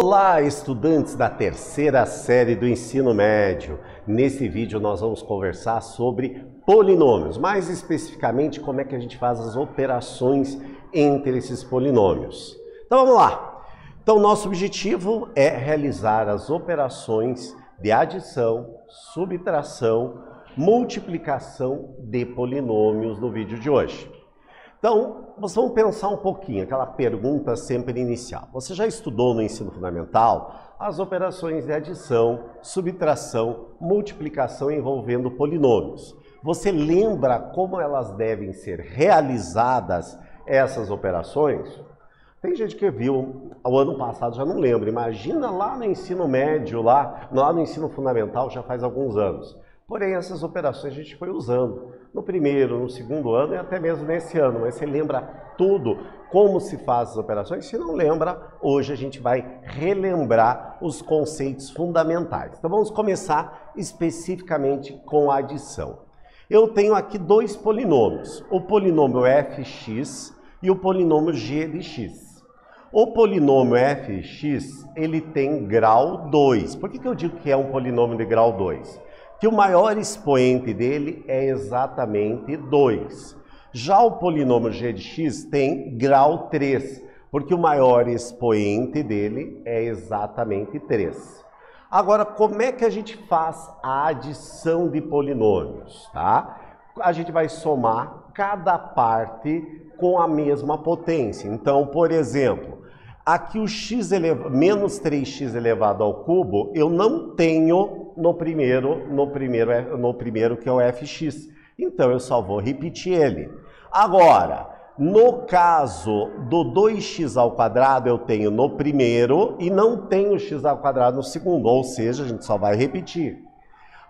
Olá, estudantes da terceira série do ensino médio. Nesse vídeo nós vamos conversar sobre polinômios, mais especificamente como é que a gente faz as operações entre esses polinômios. Então vamos lá. Então nosso objetivo é realizar as operações de adição, subtração, multiplicação de polinômios no vídeo de hoje. Então, vamos pensar um pouquinho, aquela pergunta sempre inicial. Você já estudou no ensino fundamental as operações de adição, subtração, multiplicação envolvendo polinômios. Você lembra como elas devem ser realizadas, essas operações? Tem gente que viu o ano passado, já não lembra. Imagina lá no ensino médio, lá no ensino fundamental, já faz alguns anos. Porém, essas operações a gente foi usando no primeiro, no segundo ano e até mesmo nesse ano. Mas você lembra tudo, como se faz as operações? Se não lembra, hoje a gente vai relembrar os conceitos fundamentais. Então vamos começar especificamente com a adição. Eu tenho aqui dois polinômios, o polinômio fx e o polinômio g de x. O polinômio fx, ele tem grau 2. Por que eu digo que é um polinômio de grau 2? Que o maior expoente dele é exatamente 2. Já o polinômio g de x tem grau 3, porque o maior expoente dele é exatamente 3. Agora, como é que a gente faz a adição de polinômios, tá? A gente vai somar cada parte com a mesma potência. Então, por exemplo, aqui o menos 3x elevado ao cubo, eu não tenho no primeiro que é o fx. Então, eu só vou repetir ele. Agora, no caso do 2x ao quadrado, eu tenho no primeiro e não tenho x ao quadrado no segundo, ou seja, a gente só vai repetir.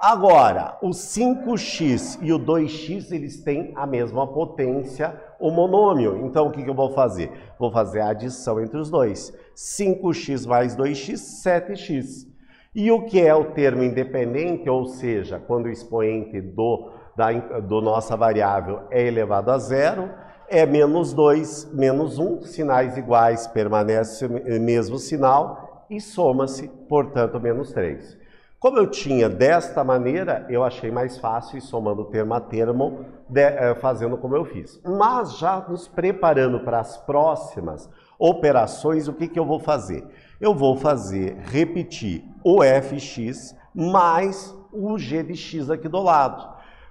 Agora, o 5x e o 2x, eles têm a mesma potência, o monômio. Então, o que eu vou fazer? Vou fazer a adição entre os dois. 5x mais 2x, 7x. E o que é o termo independente, ou seja, quando o expoente do nossa variável é elevado a zero, é menos 2, menos 1, sinais iguais, permanece o mesmo sinal e soma-se, portanto, menos 3. Como eu tinha desta maneira, eu achei mais fácil ir somando termo a termo, fazendo como eu fiz. Mas já nos preparando para as próximas operações, o que eu vou fazer? Eu vou repetir o fx mais o g de x aqui do lado.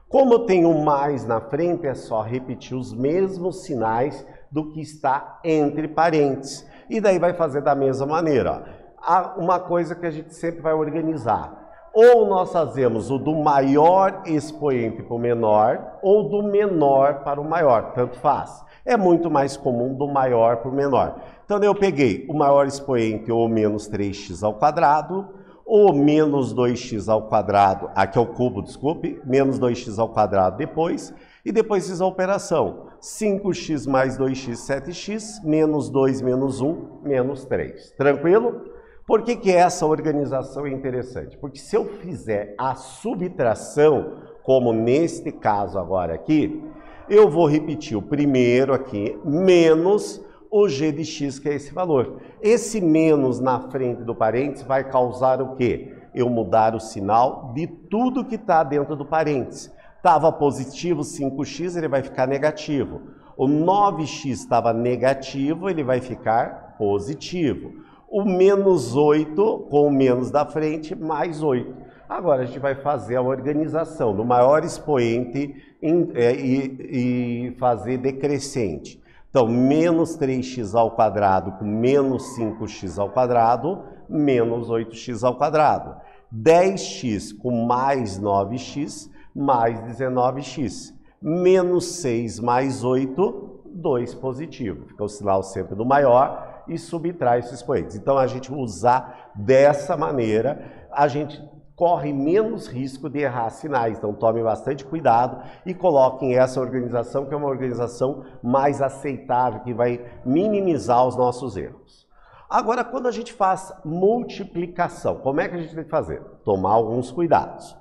Como eu tenho mais na frente, é só repetir os mesmos sinais do que está entre parênteses. E daí vai fazer da mesma maneira. Há uma coisa que a gente sempre vai organizar. Ou nós fazemos o do maior expoente para o menor, ou do menor para o maior, tanto faz. É muito mais comum do maior para o menor. Então eu peguei o maior expoente, ou menos 3x ao quadrado, ou menos 2x ao quadrado, aqui é o cubo, desculpe, menos 2x ao quadrado depois, e depois fiz a operação. 5x mais 2x, 7x, menos 2, menos 1, menos 3. Tranquilo? Por que essa organização é interessante? Porque se eu fizer a subtração, como neste caso agora aqui, eu vou repetir o primeiro aqui, menos o g de x, que é esse valor. Esse menos na frente do parênteses vai causar o quê? Eu mudar o sinal de tudo que está dentro do parênteses. Estava positivo 5x, ele vai ficar negativo. O 9x estava negativo, ele vai ficar positivo. O menos 8, com o menos da frente, mais 8. Agora a gente vai fazer a organização do maior expoente e fazer decrescente. Então, menos 3x ao quadrado com menos 5x ao quadrado, menos 8x ao quadrado. 10x com mais 9x, mais 19x. Menos 6 mais 8, 2 positivo. Fica o sinal sempre do maior e subtrai esses expoentes. Então, a gente usar dessa maneira, a gente corre menos risco de errar sinais. Então, tome bastante cuidado e coloquem essa organização, que é uma organização mais aceitável, que vai minimizar os nossos erros. Agora, quando a gente faz multiplicação, como é que a gente tem que fazer? Tomar alguns cuidados.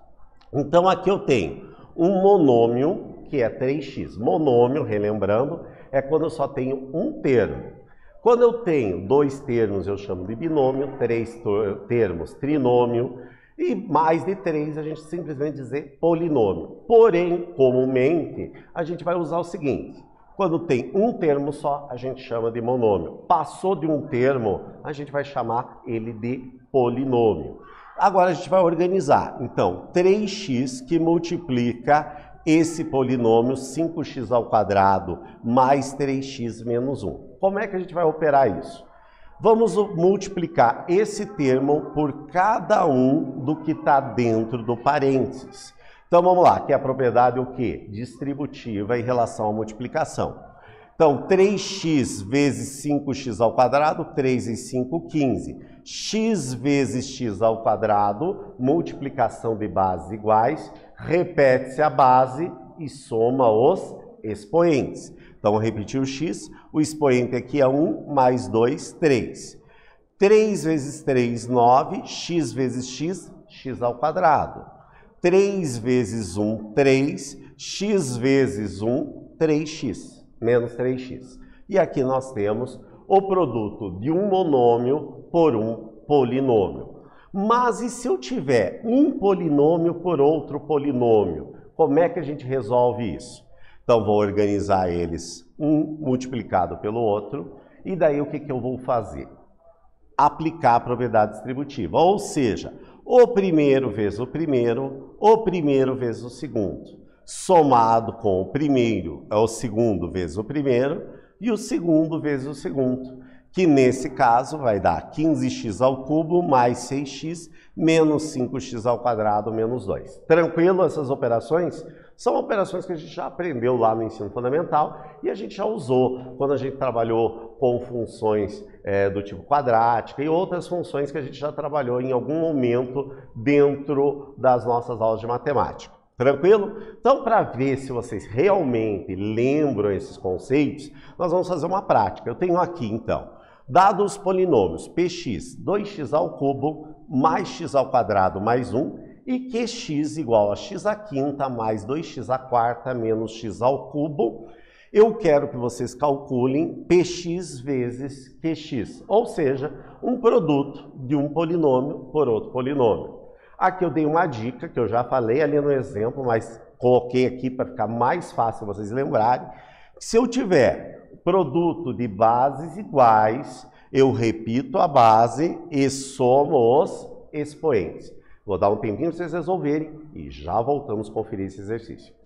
Então, aqui eu tenho um monômio, que é 3x. Monômio, relembrando, é quando eu só tenho um termo. Quando eu tenho 2 termos, eu chamo de binômio, 3 termos, trinômio, e mais de 3 a gente simplesmente dizer polinômio. Porém, comumente, a gente vai usar o seguinte: quando tem um termo só, a gente chama de monômio. Passou de um termo, a gente vai chamar ele de polinômio. Agora a gente vai organizar. Então, 3x que multiplica esse polinômio 5x ao quadrado mais 3x menos 1. Como é que a gente vai operar isso? Vamos multiplicar esse termo por cada um do que está dentro do parênteses. Então vamos lá, que é a propriedade o quê? Distributiva em relação à multiplicação. Então 3x vezes 5x ao quadrado, 3 e 5, 15. X vezes x ao quadrado, multiplicação de bases iguais, repete-se a base e soma os expoentes. Então, repetir o x, o expoente aqui é 1, mais 2, 3. 3 vezes 3, 9, x vezes x, x ao quadrado. 3 vezes 1, 3, x vezes 1, 3x, menos 3x. E aqui nós temos o produto de um monômio por um polinômio. Mas e se eu tiver um polinômio por outro polinômio? Como é que a gente resolve isso? Então, vou organizar eles, um multiplicado pelo outro, e daí o que eu vou fazer? Aplicar a propriedade distributiva, ou seja, o primeiro vezes o primeiro vezes o segundo, somado com o primeiro é o segundo vezes o primeiro, e o segundo vezes o segundo, que nesse caso vai dar 15x ao cubo mais 6x menos 5x ao quadrado menos 2. Tranquilo essas operações? São operações que a gente já aprendeu lá no ensino fundamental e a gente já usou quando a gente trabalhou com funções do tipo quadrática e outras funções que a gente já trabalhou em algum momento dentro das nossas aulas de matemática. Tranquilo? Então, para ver se vocês realmente lembram esses conceitos, nós vamos fazer uma prática. Eu tenho aqui, então, dados os polinômios px, 2x ao cubo, mais x ao quadrado, mais 1, e qx igual a x à quinta, mais 2x à quarta, menos x ao cubo. Eu quero que vocês calculem px vezes qx, ou seja, um produto de um polinômio por outro polinômio. Aqui eu dei uma dica que eu já falei ali no exemplo, mas coloquei aqui para ficar mais fácil vocês lembrarem. Se eu tiver produto de bases iguais, eu repito a base e somo os expoentes. Vou dar um tempinho para vocês resolverem e já voltamos a conferir esse exercício.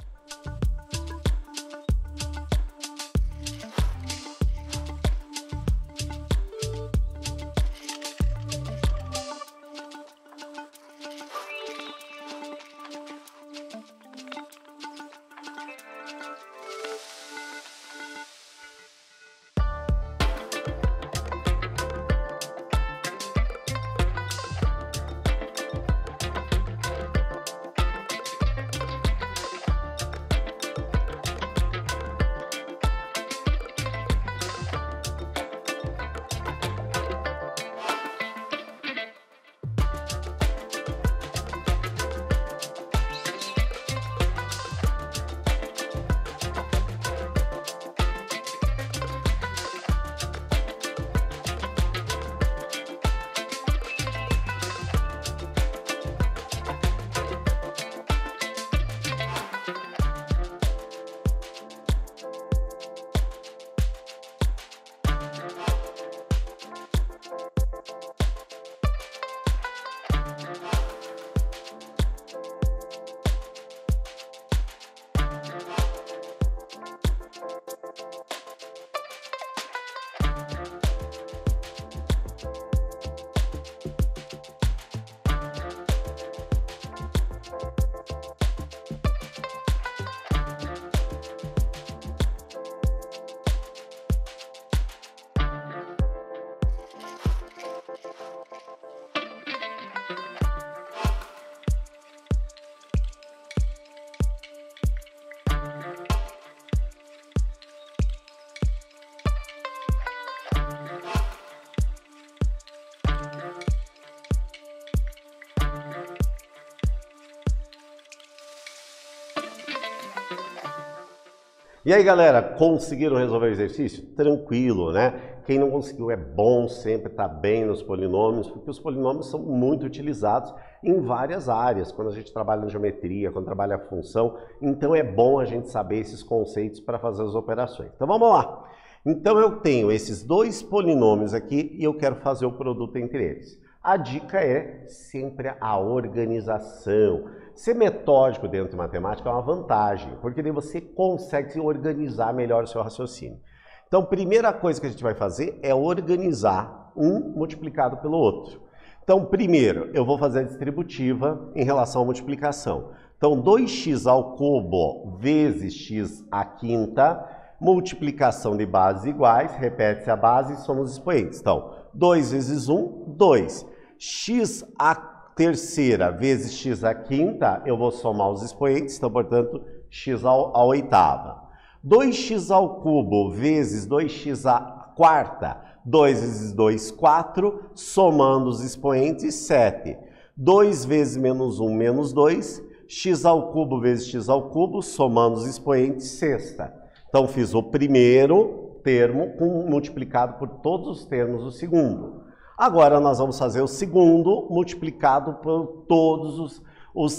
E aí, galera, conseguiram resolver o exercício? Tranquilo, né? Quem não conseguiu é bom sempre estar bem nos polinômios, porque os polinômios são muito utilizados em várias áreas, quando a gente trabalha em geometria, quando trabalha a função, então é bom a gente saber esses conceitos para fazer as operações. Então vamos lá. Então eu tenho esses dois polinômios aqui e eu quero fazer o produto entre eles. A dica é sempre a organização. Ser metódico dentro de matemática é uma vantagem, porque daí você consegue organizar melhor o seu raciocínio. Então, primeira coisa que a gente vai fazer é organizar um multiplicado pelo outro. Então, primeiro, eu vou fazer a distributiva em relação à multiplicação. Então, 2x ao cubo vezes x à quinta, multiplicação de bases iguais, repete-se a base e somos os expoentes. Então, 2 vezes 1, 2. X à terceira vezes x à quinta, eu vou somar os expoentes, então, portanto, x à oitava. 2x ao cubo vezes 2x à quarta, 2 vezes 2, 4, somando os expoentes, 7. 2 vezes menos 1, menos 2, x ao cubo vezes x ao cubo, somando os expoentes, sexta. Então, fiz o primeiro termo multiplicado por todos os termos do segundo. Agora, nós vamos fazer o segundo multiplicado por todos os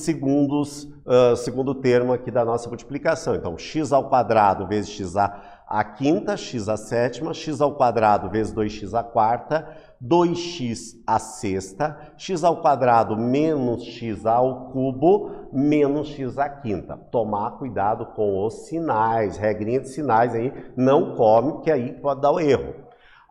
segundo termo aqui da nossa multiplicação. Então, x ao quadrado vezes x à quinta, x à sétima, x ao quadrado vezes 2x à quarta, 2x à sexta, x ao quadrado menos x ao cubo, menos x à quinta. Tomar cuidado com os sinais, regrinha de sinais aí, não come, que aí pode dar o erro.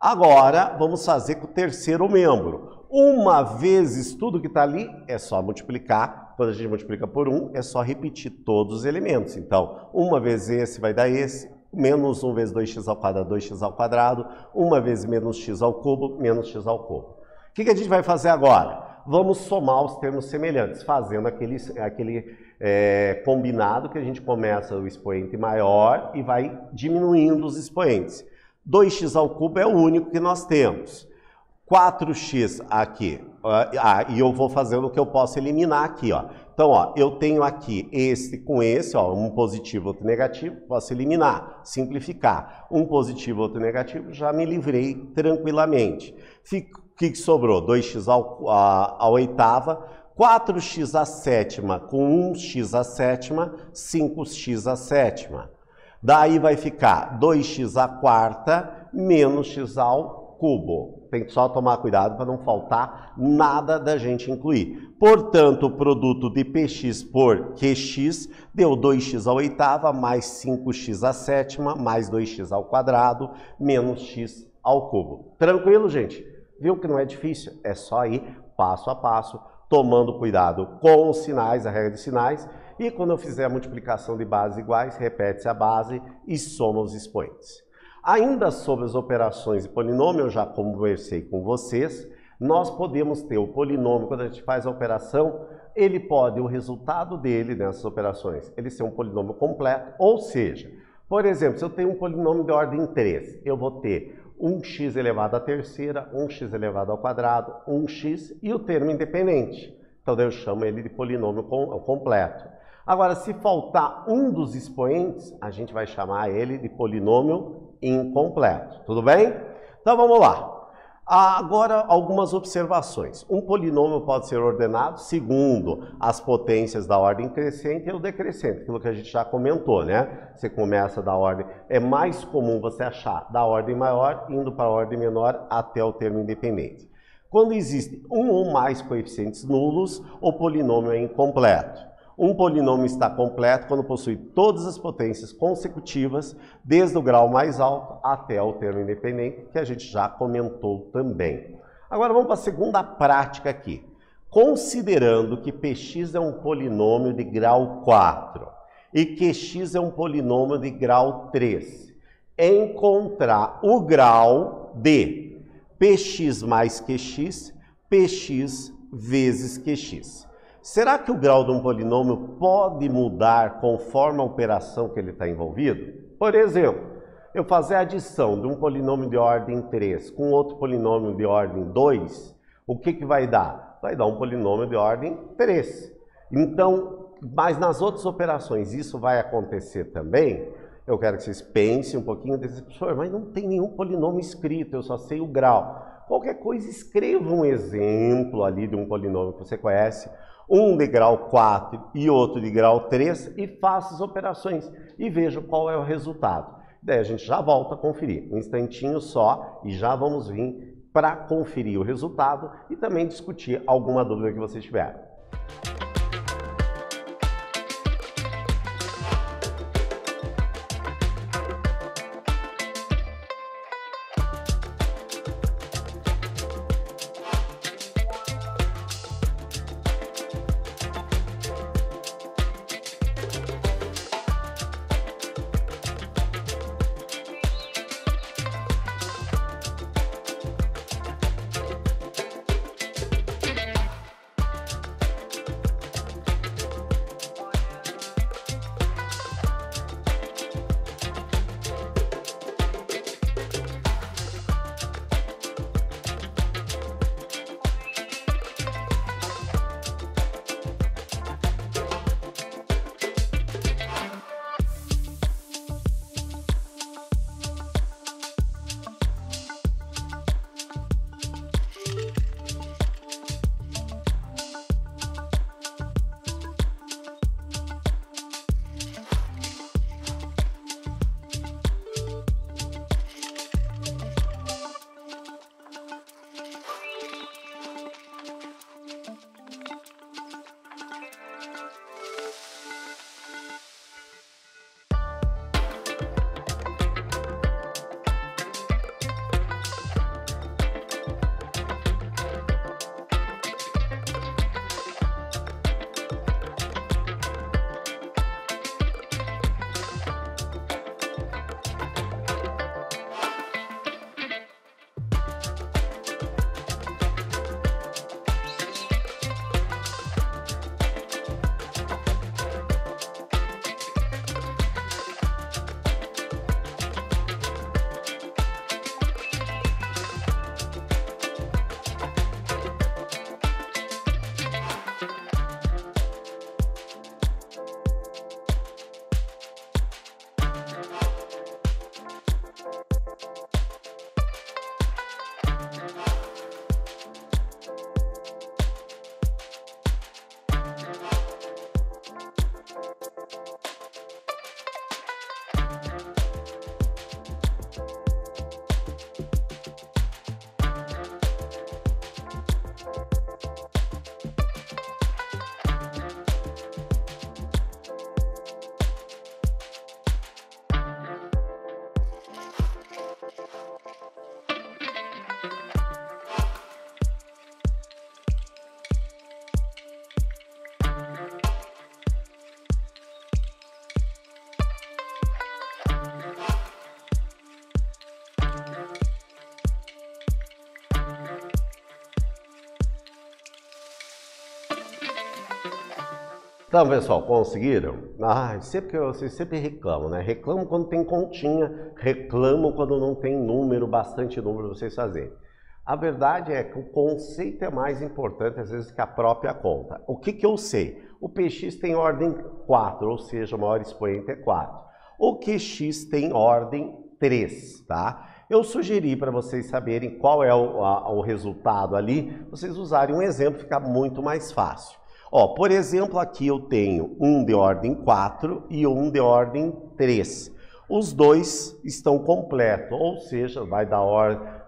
Agora, vamos fazer com o terceiro membro. Uma vezes tudo que está ali, é só multiplicar. Quando a gente multiplica por 1, é só repetir todos os elementos. Então, uma vezes esse vai dar esse, menos 1 vezes 2x ao quadrado, 2x ao quadrado, uma vezes menos x ao cubo, menos x ao cubo. O que a gente vai fazer agora? Vamos somar os termos semelhantes, fazendo aquele combinado que a gente começa o expoente maior e vai diminuindo os expoentes. 2x ao cubo é o único que nós temos. 4x aqui, e eu vou fazendo o que eu posso eliminar aqui, ó. Então, ó, eu tenho aqui esse com esse, ó, um positivo, outro negativo, posso eliminar, simplificar. Um positivo, outro negativo, já me livrei tranquilamente. O que sobrou? 2x à oitava, 4x à sétima com 1x à sétima, 5x à sétima. Daí vai ficar 2x à quarta menos x ao cubo. Tem que só tomar cuidado para não faltar nada da gente incluir. Portanto, o produto de px por qx deu 2x à oitava mais 5x à sétima mais 2x ao quadrado menos x ao cubo. Tranquilo, gente? Viu que não é difícil? É só ir passo a passo, tomando cuidado com os sinais, a regra de sinais. E quando eu fizer a multiplicação de bases iguais, repete-se a base e soma os expoentes. Ainda sobre as operações de polinômio, eu já conversei com vocês, nós podemos ter o polinômio, quando a gente faz a operação, ele pode, o resultado dele nessas operações, ele ser um polinômio completo, ou seja, por exemplo, se eu tenho um polinômio de ordem 3, eu vou ter 1x elevado à terceira, 1x elevado ao quadrado, 1x e o termo independente. Então, daí eu chamo ele de polinômio completo. Agora, se faltar um dos expoentes, a gente vai chamar ele de polinômio incompleto. Tudo bem? Então, vamos lá. Agora, algumas observações. Um polinômio pode ser ordenado segundo as potências da ordem crescente e o decrescente, aquilo que a gente já comentou, né? Você começa da ordem... É mais comum você achar da ordem maior, indo para a ordem menor até o termo independente. Quando existe um ou mais coeficientes nulos, o polinômio é incompleto. Um polinômio está completo quando possui todas as potências consecutivas, desde o grau mais alto até o termo independente, que a gente já comentou também. Agora vamos para a segunda prática aqui. Considerando que px é um polinômio de grau 4 e qx é um polinômio de grau 3, encontrar o grau de px mais qx, px vezes qx. Será que o grau de um polinômio pode mudar conforme a operação que ele está envolvido? Por exemplo, eu fazer a adição de um polinômio de ordem 3 com outro polinômio de ordem 2, o que vai dar? Vai dar um polinômio de ordem 3. Então, mas nas outras operações isso vai acontecer também? Eu quero que vocês pensem um pouquinho desse, professor, mas não tem nenhum polinômio escrito, eu só sei o grau. Qualquer coisa, escreva um exemplo ali de um polinômio que você conhece, um de grau 4 e outro de grau 3, e faça as operações e veja qual é o resultado. Daí a gente já volta a conferir, um instantinho só, e já vamos vir para conferir o resultado e também discutir alguma dúvida que vocês tiverem. Então, pessoal, conseguiram? Vocês sempre reclamam, né? Reclamam quando tem continha, reclamam quando não tem número, bastante número pra vocês fazerem. A verdade é que o conceito é mais importante, às vezes, que a própria conta. O que eu sei? O Px tem ordem 4, ou seja, o maior expoente é 4. O Qx tem ordem 3, tá? Eu sugeri para vocês saberem qual é o resultado ali, vocês usarem um exemplo, fica muito mais fácil. Ó, por exemplo, aqui eu tenho um de ordem 4 e um de ordem 3. Os dois estão completos, ou seja, vai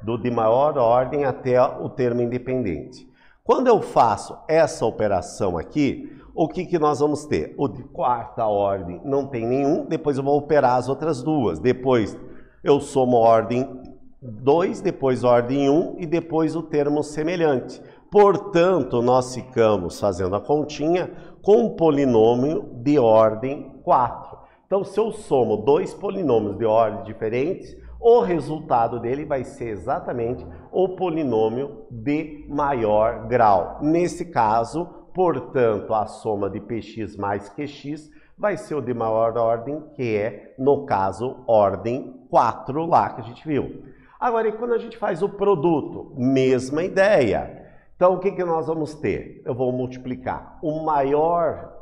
do de maior ordem até o termo independente. Quando eu faço essa operação aqui, o que nós vamos ter? O de quarta ordem não tem nenhum, depois eu vou operar as outras duas. Depois eu somo ordem 2, depois ordem 1 e depois o termo semelhante. Portanto, nós ficamos fazendo a continha com um polinômio de ordem 4. Então, se eu somo dois polinômios de ordem diferentes, o resultado dele vai ser exatamente o polinômio de maior grau. Nesse caso, portanto, a soma de Px mais Qx vai ser o de maior ordem, que é, no caso, ordem 4 lá que a gente viu. Agora, e quando a gente faz o produto? Mesma ideia. Então, o que nós vamos ter? Eu vou multiplicar o maior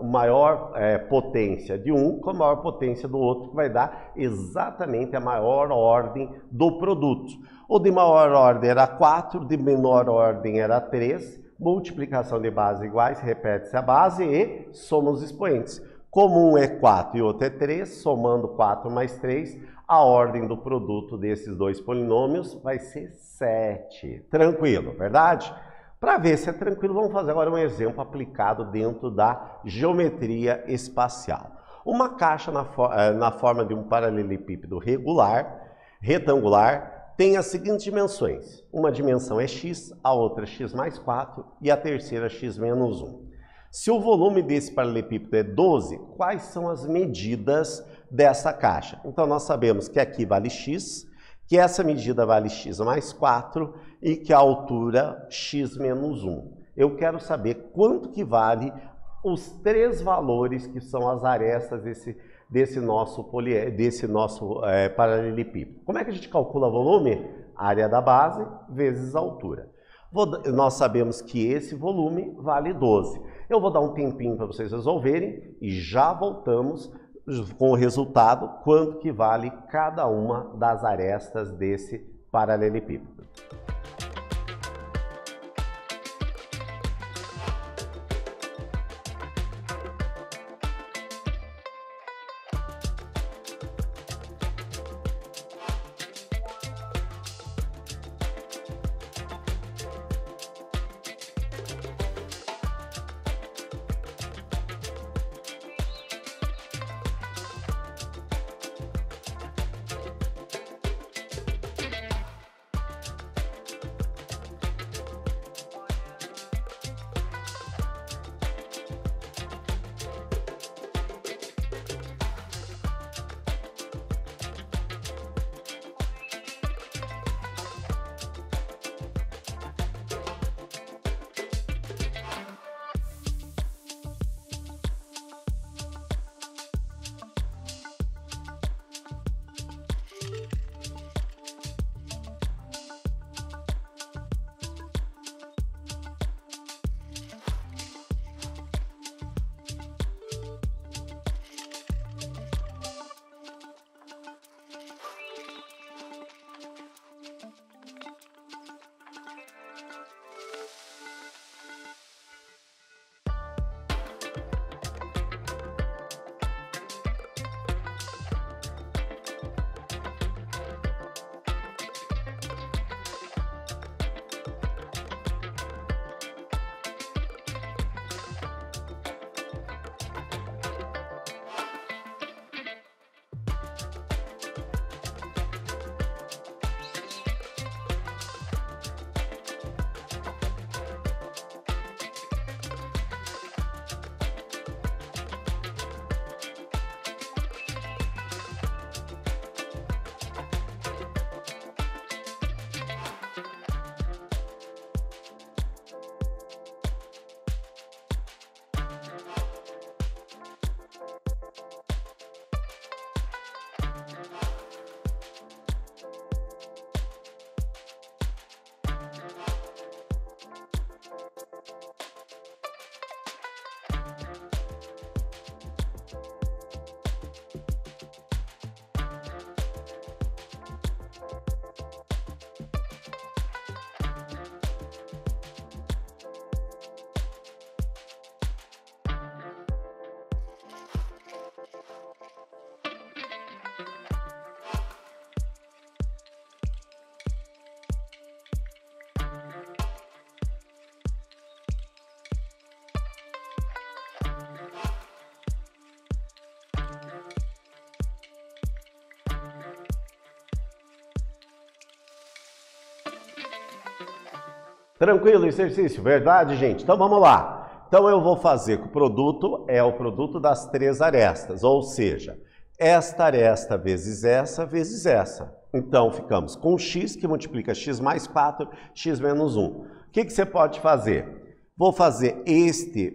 potência de um com a maior potência do outro, que vai dar exatamente a maior ordem do produto. O de maior ordem era 4, de menor ordem era 3. Multiplicação de bases iguais, repete-se a base e soma os expoentes. Como um é 4 e outro é 3, somando 4 mais 3, a ordem do produto desses dois polinômios vai ser 7. Tranquilo, verdade? Para ver se é tranquilo, vamos fazer agora um exemplo aplicado dentro da geometria espacial. Uma caixa na forma de um paralelepípedo retangular, tem as seguintes dimensões. Uma dimensão é x, a outra é x mais 4 e a terceira x menos 1. Se o volume desse paralelepípedo é 12, quais são as medidas dessa caixa? Então, nós sabemos que aqui vale x, que essa medida vale x mais 4 e que a altura x menos 1. Eu quero saber quanto que vale os três valores que são as arestas desse nosso paralelepípedo. Como é que a gente calcula volume? Área da base vezes a altura. Nós sabemos que esse volume vale 12. Eu vou dar um tempinho para vocês resolverem e já voltamos com o resultado, quanto que vale cada uma das arestas desse paralelepípedo. Tranquilo o exercício? Verdade, gente? Então vamos lá. Então eu vou fazer que o produto é o produto das três arestas, ou seja, esta aresta vezes essa. Então ficamos com x que multiplica x mais 4, x menos 1. O que você pode fazer? Vou fazer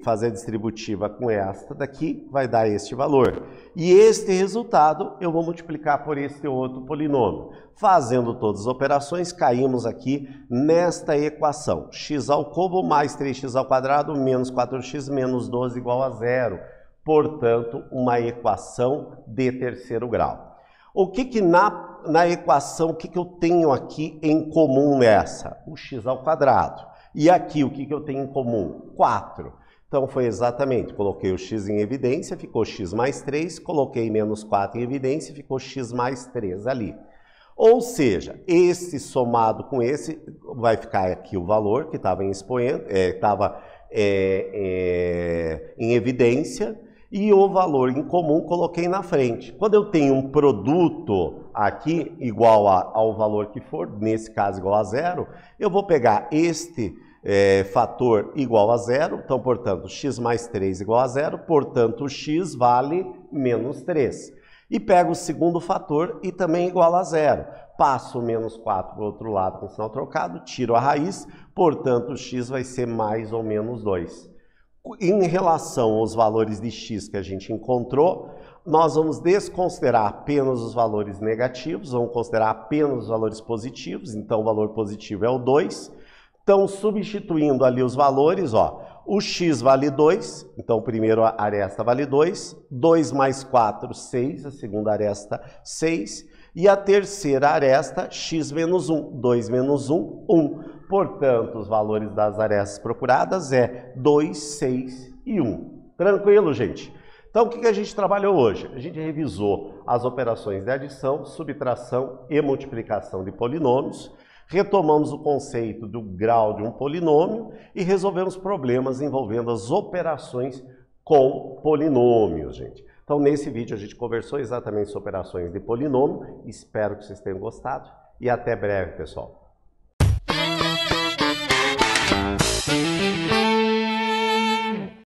fazer a distributiva com esta daqui, vai dar este valor. E este resultado eu vou multiplicar por este outro polinômio. Fazendo todas as operações, caímos aqui nesta equação. X ao cubo mais 3x ao quadrado menos 4x menos 12 igual a 0. Portanto, uma equação de terceiro grau. O que na equação, o que eu tenho aqui em comum nessa? O x ao quadrado. E aqui, o que eu tenho em comum? 4. Então, foi exatamente, coloquei o x em evidência, ficou x mais 3, coloquei menos 4 em evidência, ficou x mais 3 ali. Ou seja, esse somado com esse, vai ficar aqui o valor que estava em expoente, em evidência, e o valor em comum coloquei na frente. Quando eu tenho um produto aqui igual ao valor que for, nesse caso igual a 0, eu vou pegar este fator igual a 0, então, portanto, x mais 3 igual a 0, portanto, o x vale menos 3. E pego o segundo fator e também igual a 0. Passo o menos 4 para o outro lado com sinal trocado, tiro a raiz, portanto, o x vai ser mais ou menos 2. Em relação aos valores de x que a gente encontrou, nós vamos desconsiderar apenas os valores negativos, vamos considerar apenas os valores positivos, então o valor positivo é o 2. Então, substituindo ali os valores, ó, o x vale 2, então o primeiro aresta vale 2, 2 mais 4, 6, a segunda aresta, 6, e a terceira aresta, x menos 1, 2 menos 1, 1. Portanto, os valores das arestas procuradas é 2, 6 e 1. Tranquilo, gente? Então, o que a gente trabalhou hoje? A gente revisou as operações de adição, subtração e multiplicação de polinômios, retomamos o conceito do grau de um polinômio e resolvemos problemas envolvendo as operações com polinômios, gente. Então, nesse vídeo a gente conversou exatamente sobre operações de polinômio. Espero que vocês tenham gostado e até breve, pessoal.